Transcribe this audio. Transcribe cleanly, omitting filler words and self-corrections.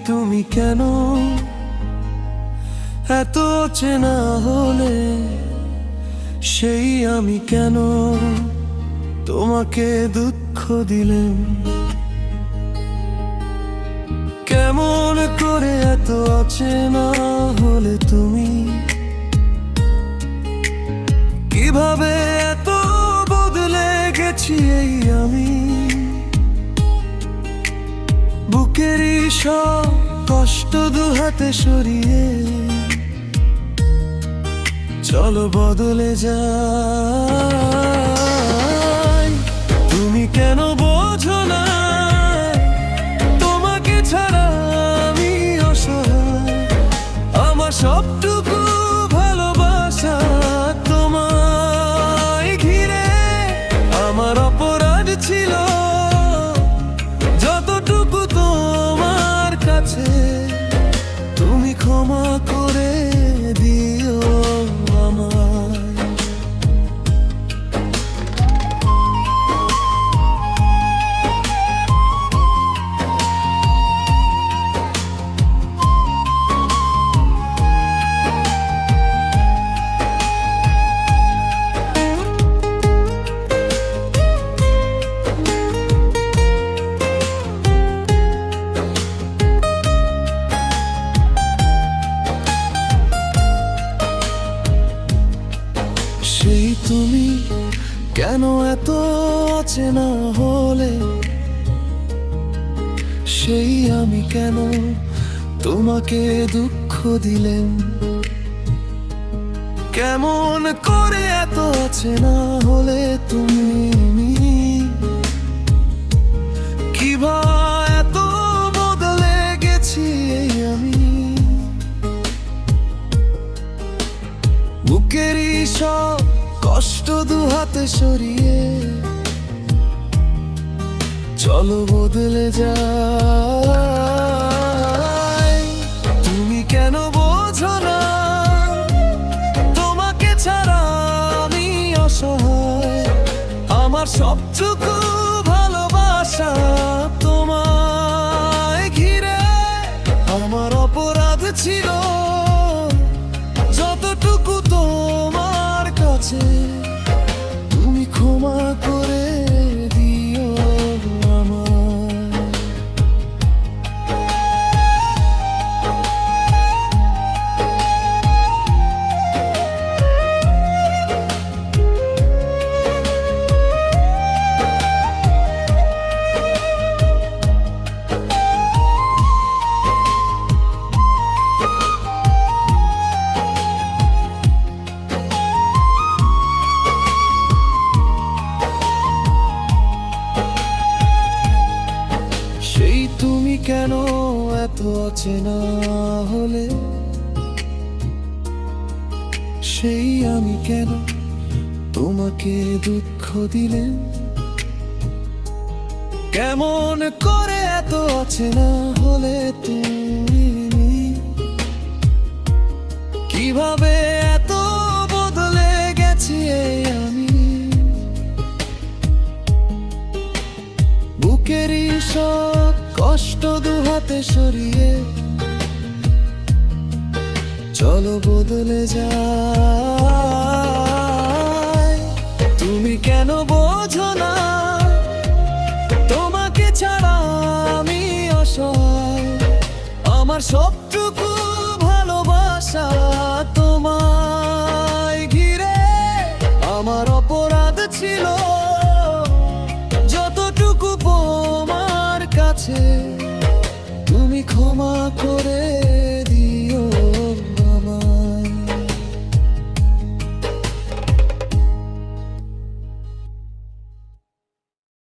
তুমি কেন এত চেনা হলে, সেই আমি কেন তোমাকে দুঃখ দিলেন? কেমন করে এত অচেনা হলে তুমি, কিভাবে এত বদলে গেছি এই আমি? বুকেরই সব কষ্ট দুহাতে সরিয়ে চলো বদলে যাই। তুমি কেন বোঝো না তোমাকে ছাড়া আমি অসহায়? আমার সবটুকু ভালোবাসা তোমায় ঘিরে। আমার অপরাধ ছিল যতটুকু তোমার কাছে, তুমি ক্ষমা করে দিও আমায়। সেই তুমি কেন এত অচেনা হলে, সেই আমি কেন তোমাকে দুঃখ দিলেন? কেমন করে এত অচেনা হলে তুমি, কিভাবে এত বদলে গেছি এই আমি? বুকেরই সব কষ্ট দুহাতে সরিয়ে চলো বদলে যাই। তুমি কেন বোঝো না তোমাকে ছাড়া আমি অসহায়? আমার সবটুকু ভালোবাসা তোমায় ঘিরে। আমার অপরাধ ছিল যতটুকু তোমার কাছে, তুমি ক্ষমা করে দিও আমায়। তুমি কেন এত অচেনা হলে, সেই আমি কেন তোমাকে দুঃখ দিলেন? কেমন করে এত অচেনা হলে তুমি, কিভাবে এত বদলে গেছি এই আমি? বুকেরই সব কষ্ট দুহাতে সরিয়ে চলো বদলে যাই। তুমি কেন বোঝো না তোমাকে ছাড়া আমি অসহায়? আমার সবটুকু ভালোবাসা তোমায় ঘিরে। আমার অপরাধ ছিল যতটুকু তোমার কাছে,